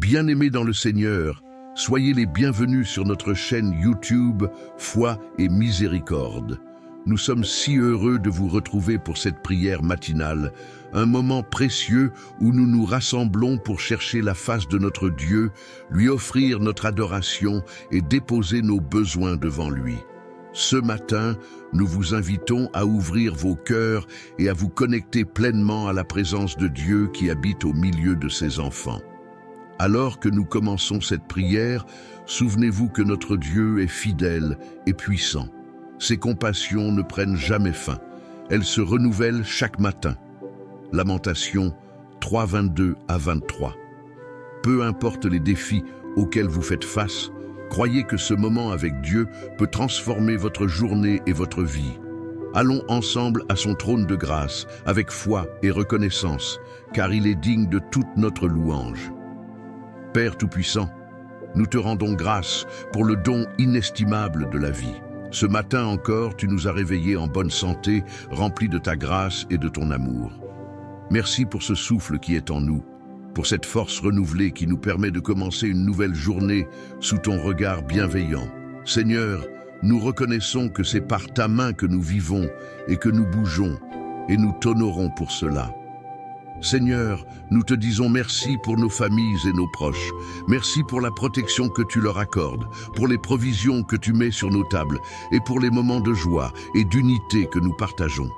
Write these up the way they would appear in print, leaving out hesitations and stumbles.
Bien-aimés dans le Seigneur, soyez les bienvenus sur notre chaîne YouTube Foi et Miséricorde. Nous sommes si heureux de vous retrouver pour cette prière matinale, un moment précieux où nous nous rassemblons pour chercher la face de notre Dieu, lui offrir notre adoration et déposer nos besoins devant lui. Ce matin, nous vous invitons à ouvrir vos cœurs et à vous connecter pleinement à la présence de Dieu qui habite au milieu de ses enfants. Alors que nous commençons cette prière, souvenez-vous que notre Dieu est fidèle et puissant. Ses compassions ne prennent jamais fin. Elles se renouvellent chaque matin. Lamentation 3, 22 à 23. Peu importe les défis auxquels vous faites face, croyez que ce moment avec Dieu peut transformer votre journée et votre vie. Allons ensemble à son trône de grâce, avec foi et reconnaissance, car il est digne de toute notre louange. Père Tout-Puissant, nous te rendons grâce pour le don inestimable de la vie. Ce matin encore, tu nous as réveillés en bonne santé, remplis de ta grâce et de ton amour. Merci pour ce souffle qui est en nous, pour cette force renouvelée qui nous permet de commencer une nouvelle journée sous ton regard bienveillant. Seigneur, nous reconnaissons que c'est par ta main que nous vivons et que nous bougeons, et nous t'honorons pour cela. Seigneur, nous te disons merci pour nos familles et nos proches. Merci pour la protection que tu leur accordes, pour les provisions que tu mets sur nos tables et pour les moments de joie et d'unité que nous partageons.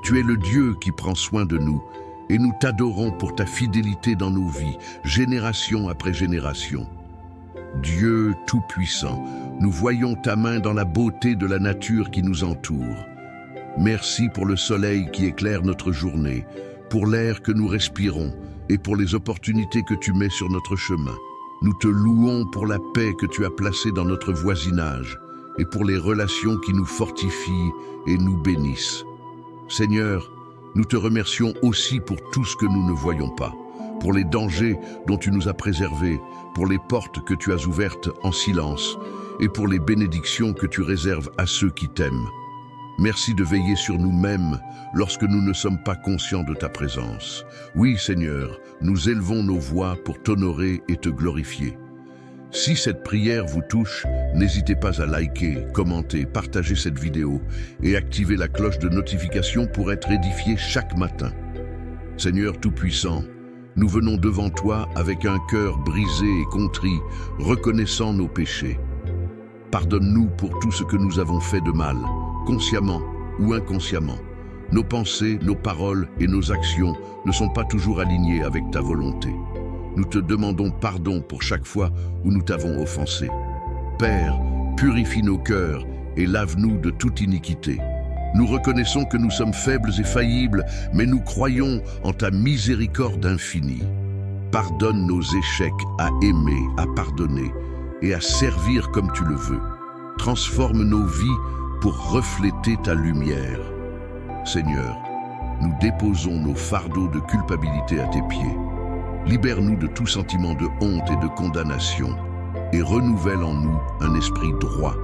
Tu es le Dieu qui prend soin de nous et nous t'adorons pour ta fidélité dans nos vies, génération après génération. Dieu Tout-Puissant, nous voyons ta main dans la beauté de la nature qui nous entoure. Merci pour le soleil qui éclaire notre journée, pour l'air que nous respirons et pour les opportunités que tu mets sur notre chemin. Nous te louons pour la paix que tu as placée dans notre voisinage et pour les relations qui nous fortifient et nous bénissent. Seigneur, nous te remercions aussi pour tout ce que nous ne voyons pas, pour les dangers dont tu nous as préservés, pour les portes que tu as ouvertes en silence et pour les bénédictions que tu réserves à ceux qui t'aiment. Merci de veiller sur nous-mêmes lorsque nous ne sommes pas conscients de ta présence. Oui, Seigneur, nous élevons nos voix pour t'honorer et te glorifier. Si cette prière vous touche, n'hésitez pas à liker, commenter, partager cette vidéo et activer la cloche de notification pour être édifié chaque matin. Seigneur Tout-Puissant, nous venons devant toi avec un cœur brisé et contrit, reconnaissant nos péchés. Pardonne-nous pour tout ce que nous avons fait de mal, consciemment ou inconsciemment. Nos pensées, nos paroles et nos actions ne sont pas toujours alignées avec ta volonté. Nous te demandons pardon pour chaque fois où nous t'avons offensé. Père, purifie nos cœurs et lave-nous de toute iniquité. Nous reconnaissons que nous sommes faibles et faillibles, mais nous croyons en ta miséricorde infinie. Pardonne nos échecs à aimer, à pardonner et à servir comme tu le veux. Transforme nos vies pour refléter ta lumière. Seigneur, nous déposons nos fardeaux de culpabilité à tes pieds. Libère-nous de tout sentiment de honte et de condamnation et renouvelle en nous un esprit droit.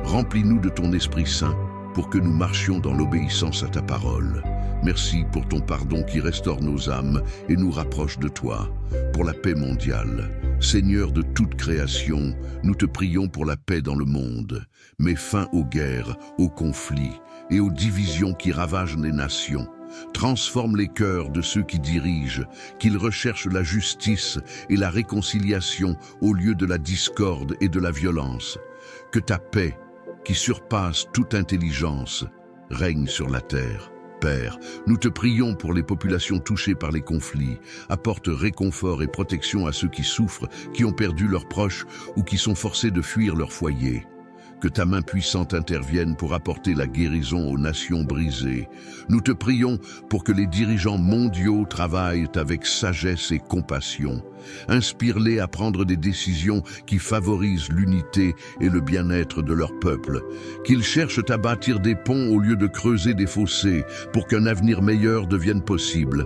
Remplis-nous de ton Esprit Saint pour que nous marchions dans l'obéissance à ta parole. Merci pour ton pardon qui restaure nos âmes et nous rapproche de toi, pour la paix mondiale. Seigneur de toute création, nous te prions pour la paix dans le monde. Mets fin aux guerres, aux conflits et aux divisions qui ravagent les nations. Transforme les cœurs de ceux qui dirigent, qu'ils recherchent la justice et la réconciliation au lieu de la discorde et de la violence. Que ta paix, qui surpasse toute intelligence, règne sur la terre. Père, nous te prions pour les populations touchées par les conflits. Apporte réconfort et protection à ceux qui souffrent, qui ont perdu leurs proches ou qui sont forcés de fuir leur foyer. Que ta main puissante intervienne pour apporter la guérison aux nations brisées. Nous te prions pour que les dirigeants mondiaux travaillent avec sagesse et compassion. Inspire-les à prendre des décisions qui favorisent l'unité et le bien-être de leur peuple. Qu'ils cherchent à bâtir des ponts au lieu de creuser des fossés pour qu'un avenir meilleur devienne possible.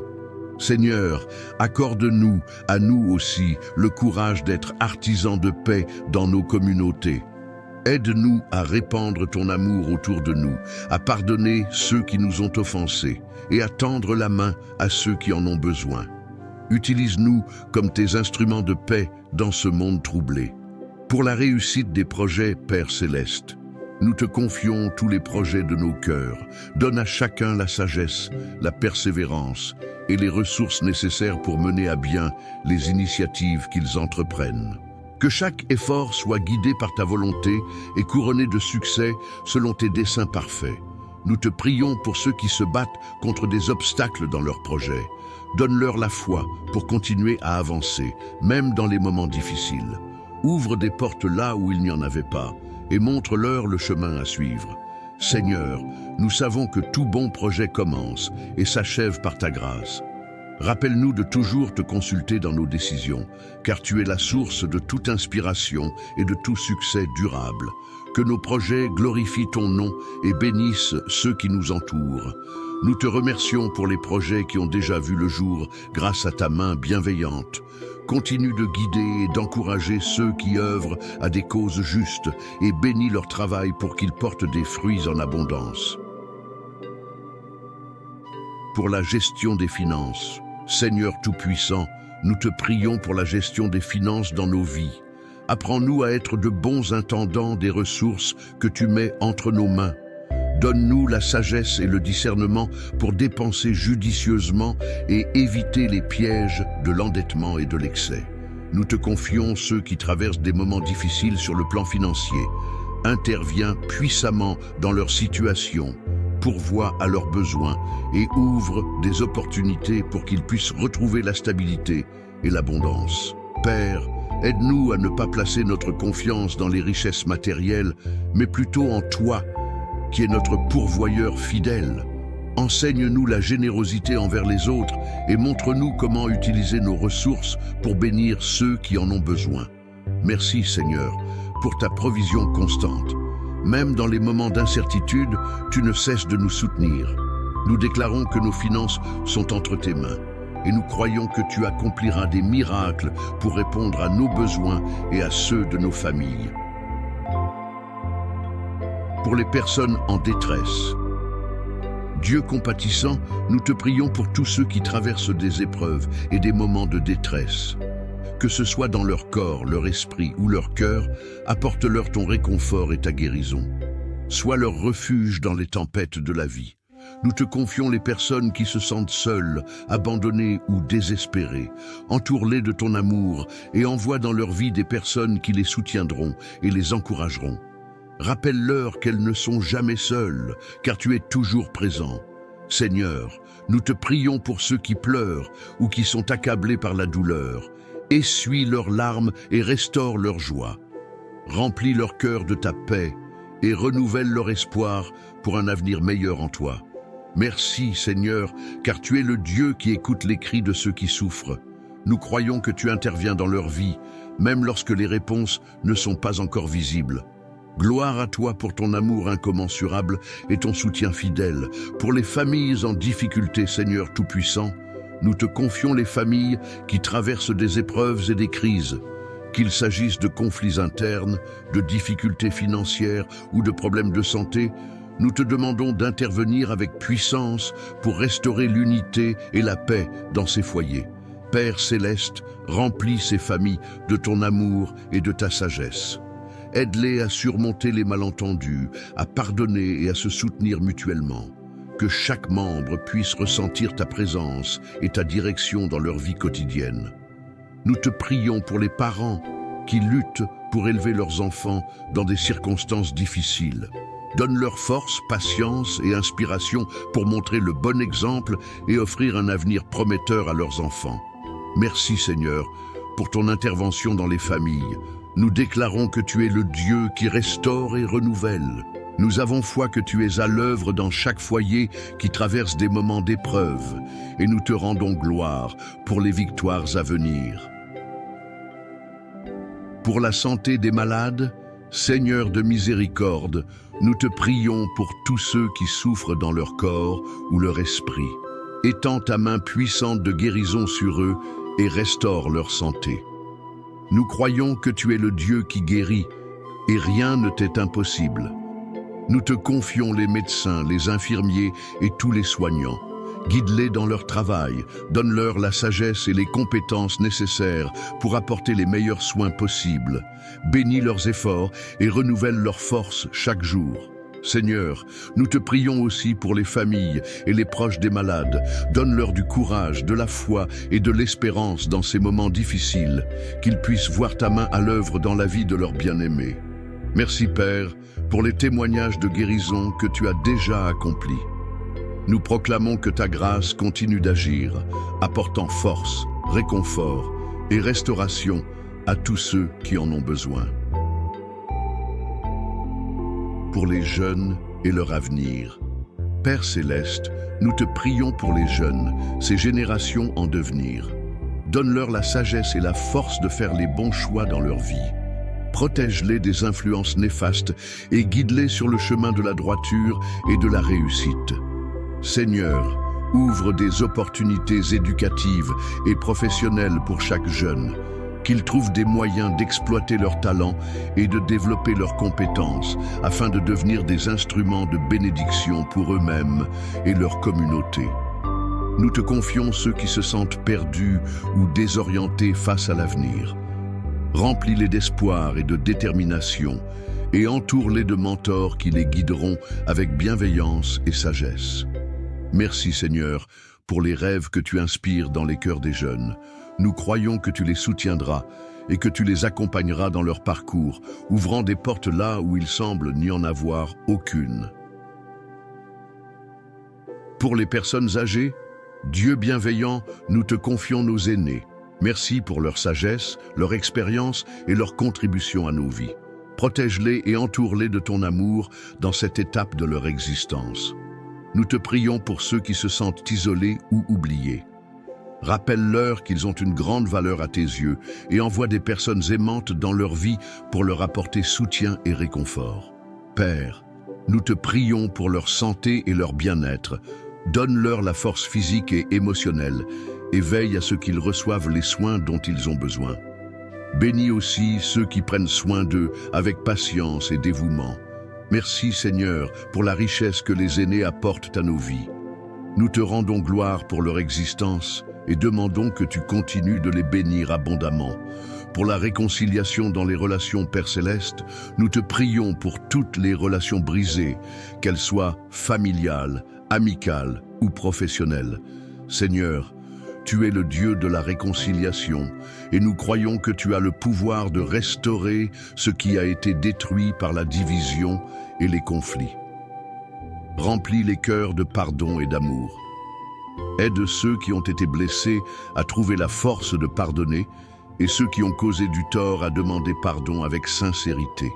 Seigneur, accorde-nous, à nous aussi, le courage d'être artisans de paix dans nos communautés. Aide-nous à répandre ton amour autour de nous, à pardonner ceux qui nous ont offensés et à tendre la main à ceux qui en ont besoin. Utilise-nous comme tes instruments de paix dans ce monde troublé. Pour la réussite des projets, Père Céleste, nous te confions tous les projets de nos cœurs. Donne à chacun la sagesse, la persévérance et les ressources nécessaires pour mener à bien les initiatives qu'ils entreprennent. Que chaque effort soit guidé par ta volonté et couronné de succès selon tes desseins parfaits. Nous te prions pour ceux qui se battent contre des obstacles dans leurs projets. Donne-leur la foi pour continuer à avancer, même dans les moments difficiles. Ouvre des portes là où il n'y en avait pas et montre-leur le chemin à suivre. Seigneur, nous savons que tout bon projet commence et s'achève par ta grâce. Rappelle-nous de toujours te consulter dans nos décisions, car tu es la source de toute inspiration et de tout succès durable. Que nos projets glorifient ton nom et bénissent ceux qui nous entourent. Nous te remercions pour les projets qui ont déjà vu le jour grâce à ta main bienveillante. Continue de guider et d'encourager ceux qui œuvrent à des causes justes et bénis leur travail pour qu'ils portent des fruits en abondance. Pour la gestion des finances, Seigneur Tout-Puissant, nous te prions pour la gestion des finances dans nos vies. Apprends-nous à être de bons intendants des ressources que tu mets entre nos mains. Donne-nous la sagesse et le discernement pour dépenser judicieusement et éviter les pièges de l'endettement et de l'excès. Nous te confions ceux qui traversent des moments difficiles sur le plan financier. Interviens puissamment dans leur situation, pourvois à leurs besoins et ouvre des opportunités pour qu'ils puissent retrouver la stabilité et l'abondance. Père, aide-nous à ne pas placer notre confiance dans les richesses matérielles, mais plutôt en toi, qui est notre pourvoyeur fidèle. Enseigne-nous la générosité envers les autres et montre-nous comment utiliser nos ressources pour bénir ceux qui en ont besoin. Merci Seigneur pour ta provision constante. Même dans les moments d'incertitude, tu ne cesses de nous soutenir. Nous déclarons que nos finances sont entre tes mains et nous croyons que tu accompliras des miracles pour répondre à nos besoins et à ceux de nos familles. Pour les personnes en détresse, Dieu compatissant, nous te prions pour tous ceux qui traversent des épreuves et des moments de détresse. Que ce soit dans leur corps, leur esprit ou leur cœur, apporte-leur ton réconfort et ta guérison. Sois leur refuge dans les tempêtes de la vie. Nous te confions les personnes qui se sentent seules, abandonnées ou désespérées. Entoure-les de ton amour et envoie dans leur vie des personnes qui les soutiendront et les encourageront. Rappelle-leur qu'elles ne sont jamais seules, car tu es toujours présent. Seigneur, nous te prions pour ceux qui pleurent ou qui sont accablés par la douleur. Essuie leurs larmes et restaure leur joie. Remplis leur cœur de ta paix et renouvelle leur espoir pour un avenir meilleur en toi. Merci Seigneur, car tu es le Dieu qui écoute les cris de ceux qui souffrent. Nous croyons que tu interviens dans leur vie, même lorsque les réponses ne sont pas encore visibles. Gloire à toi pour ton amour incommensurable et ton soutien fidèle. Pour les familles en difficulté, Seigneur Tout-Puissant, nous te confions les familles qui traversent des épreuves et des crises. Qu'il s'agisse de conflits internes, de difficultés financières ou de problèmes de santé, nous te demandons d'intervenir avec puissance pour restaurer l'unité et la paix dans ces foyers. Père Céleste, remplis ces familles de ton amour et de ta sagesse. Aide-les à surmonter les malentendus, à pardonner et à se soutenir mutuellement. Que chaque membre puisse ressentir ta présence et ta direction dans leur vie quotidienne. Nous te prions pour les parents qui luttent pour élever leurs enfants dans des circonstances difficiles. Donne-leur force, patience et inspiration pour montrer le bon exemple et offrir un avenir prometteur à leurs enfants. Merci Seigneur pour ton intervention dans les familles. Nous déclarons que tu es le Dieu qui restaure et renouvelle. Nous avons foi que tu es à l'œuvre dans chaque foyer qui traverse des moments d'épreuve et nous te rendons gloire pour les victoires à venir. Pour la santé des malades, Seigneur de miséricorde, nous te prions pour tous ceux qui souffrent dans leur corps ou leur esprit. Étends ta main puissante de guérison sur eux et restaure leur santé. Nous croyons que tu es le Dieu qui guérit et rien ne t'est impossible. Nous te confions les médecins, les infirmiers et tous les soignants. Guide-les dans leur travail, donne-leur la sagesse et les compétences nécessaires pour apporter les meilleurs soins possibles. Bénis leurs efforts et renouvelle leurs forces chaque jour. Seigneur, nous te prions aussi pour les familles et les proches des malades. Donne-leur du courage, de la foi et de l'espérance dans ces moments difficiles, qu'ils puissent voir ta main à l'œuvre dans la vie de leurs bien-aimés. Merci Père, pour les témoignages de guérison que tu as déjà accomplis. Nous proclamons que ta grâce continue d'agir, apportant force, réconfort et restauration à tous ceux qui en ont besoin. Pour les jeunes et leur avenir. Père Céleste, nous te prions pour les jeunes, ces générations en devenir. Donne-leur la sagesse et la force de faire les bons choix dans leur vie. Protège-les des influences néfastes et guide-les sur le chemin de la droiture et de la réussite. Seigneur, ouvre des opportunités éducatives et professionnelles pour chaque jeune, qu'ils trouvent des moyens d'exploiter leurs talents et de développer leurs compétences afin de devenir des instruments de bénédiction pour eux-mêmes et leur communauté. Nous te confions ceux qui se sentent perdus ou désorientés face à l'avenir. Remplis-les d'espoir et de détermination et entoure-les de mentors qui les guideront avec bienveillance et sagesse. Merci Seigneur pour les rêves que tu inspires dans les cœurs des jeunes. Nous croyons que tu les soutiendras et que tu les accompagneras dans leur parcours, ouvrant des portes là où il semble n'y en avoir aucune. Pour les personnes âgées, Dieu bienveillant, nous te confions nos aînés. Merci pour leur sagesse, leur expérience et leur contribution à nos vies. Protège-les et entoure-les de ton amour dans cette étape de leur existence. Nous te prions pour ceux qui se sentent isolés ou oubliés. Rappelle-leur qu'ils ont une grande valeur à tes yeux et envoie des personnes aimantes dans leur vie pour leur apporter soutien et réconfort. Père, nous te prions pour leur santé et leur bien-être. Donne-leur la force physique et émotionnelle et veille à ce qu'ils reçoivent les soins dont ils ont besoin. Bénis aussi ceux qui prennent soin d'eux avec patience et dévouement. Merci Seigneur pour la richesse que les aînés apportent à nos vies. Nous te rendons gloire pour leur existence et demandons que tu continues de les bénir abondamment. Pour la réconciliation dans les relations Père Céleste, nous te prions pour toutes les relations brisées, qu'elles soient familiales, amicales ou professionnelles. Seigneur, tu es le Dieu de la réconciliation et nous croyons que tu as le pouvoir de restaurer ce qui a été détruit par la division et les conflits. Remplis les cœurs de pardon et d'amour. Aide ceux qui ont été blessés à trouver la force de pardonner et ceux qui ont causé du tort à demander pardon avec sincérité.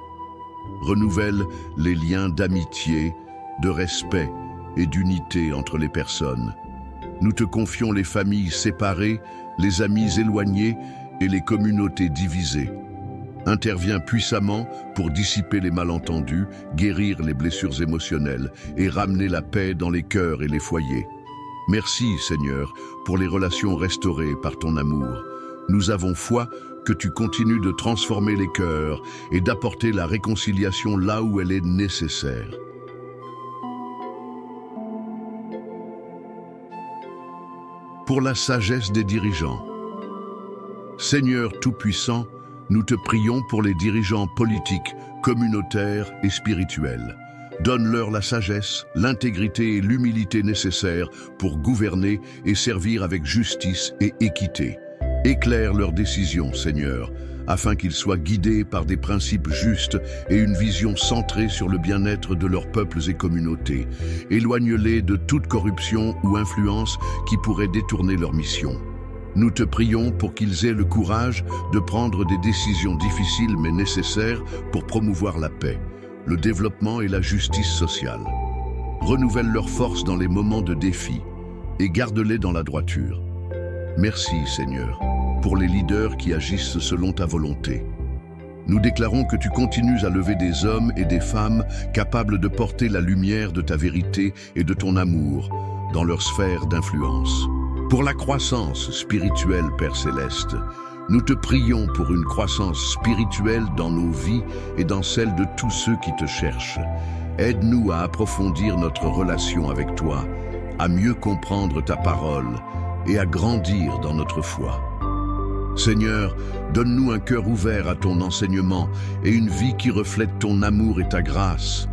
Renouvelle les liens d'amitié, de respect et d'unité entre les personnes. Nous te confions les familles séparées, les amis éloignés et les communautés divisées. Interviens puissamment pour dissiper les malentendus, guérir les blessures émotionnelles et ramener la paix dans les cœurs et les foyers. Merci, Seigneur, pour les relations restaurées par ton amour. Nous avons foi que tu continues de transformer les cœurs et d'apporter la réconciliation là où elle est nécessaire. Pour la sagesse des dirigeants. Seigneur Tout-Puissant, nous te prions pour les dirigeants politiques, communautaires et spirituels. Donne-leur la sagesse, l'intégrité et l'humilité nécessaires pour gouverner et servir avec justice et équité. Éclaire leurs décisions, Seigneur, afin qu'ils soient guidés par des principes justes et une vision centrée sur le bien-être de leurs peuples et communautés. Éloigne-les de toute corruption ou influence qui pourrait détourner leur mission. Nous te prions pour qu'ils aient le courage de prendre des décisions difficiles mais nécessaires pour promouvoir la paix, le développement et la justice sociale. Renouvelle leurs forces dans les moments de défi et garde-les dans la droiture. Merci, Seigneur, pour les leaders qui agissent selon ta volonté. Nous déclarons que tu continues à lever des hommes et des femmes capables de porter la lumière de ta vérité et de ton amour dans leur sphère d'influence. Pour la croissance spirituelle, Père Céleste, nous te prions pour une croissance spirituelle dans nos vies et dans celle de tous ceux qui te cherchent. Aide-nous à approfondir notre relation avec toi, à mieux comprendre ta parole et à grandir dans notre foi. Seigneur, donne-nous un cœur ouvert à ton enseignement et une vie qui reflète ton amour et ta grâce.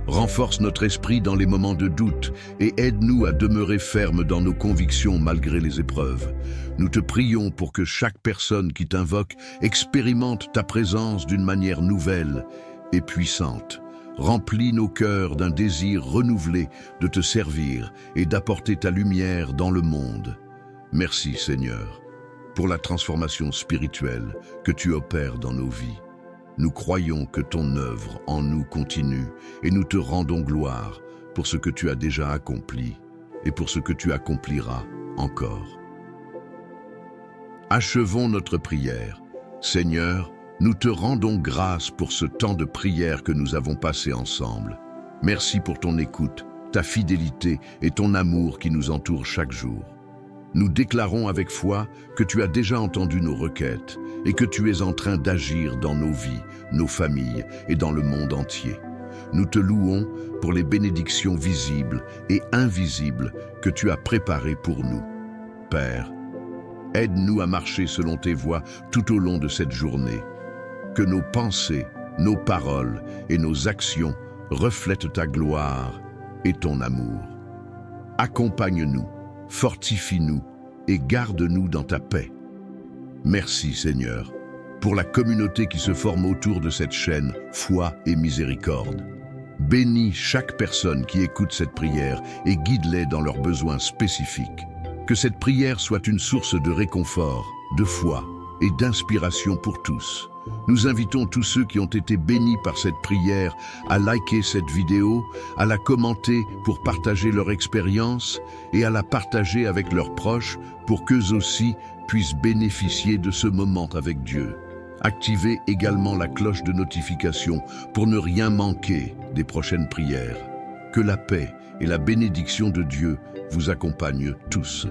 Renforce notre esprit dans les moments de doute et aide-nous à demeurer fermes dans nos convictions malgré les épreuves. Nous te prions pour que chaque personne qui t'invoque expérimente ta présence d'une manière nouvelle et puissante. Remplis nos cœurs d'un désir renouvelé de te servir et d'apporter ta lumière dans le monde. Merci Seigneur, pour la transformation spirituelle que tu opères dans nos vies. Nous croyons que ton œuvre en nous continue et nous te rendons gloire pour ce que tu as déjà accompli et pour ce que tu accompliras encore. Achevons notre prière. Seigneur, nous te rendons grâce pour ce temps de prière que nous avons passé ensemble. Merci pour ton écoute, ta fidélité et ton amour qui nous entourent chaque jour. Nous déclarons avec foi que tu as déjà entendu nos requêtes et que tu es en train d'agir dans nos vies, nos familles et dans le monde entier. Nous te louons pour les bénédictions visibles et invisibles que tu as préparées pour nous. Père, aide-nous à marcher selon tes voies tout au long de cette journée. Que nos pensées, nos paroles et nos actions reflètent ta gloire et ton amour. Accompagne-nous, fortifie-nous et garde-nous dans ta paix. Merci Seigneur, pour la communauté qui se forme autour de cette chaîne Foi et Miséricorde. Bénis chaque personne qui écoute cette prière et guide-les dans leurs besoins spécifiques. Que cette prière soit une source de réconfort, de foi et d'inspiration pour tous. Nous invitons tous ceux qui ont été bénis par cette prière à liker cette vidéo, à la commenter pour partager leur expérience et à la partager avec leurs proches pour qu'eux aussi puissent bénéficier de ce moment avec Dieu. Activez également la cloche de notification pour ne rien manquer des prochaines prières. Que la paix et la bénédiction de Dieu vous accompagnent tous.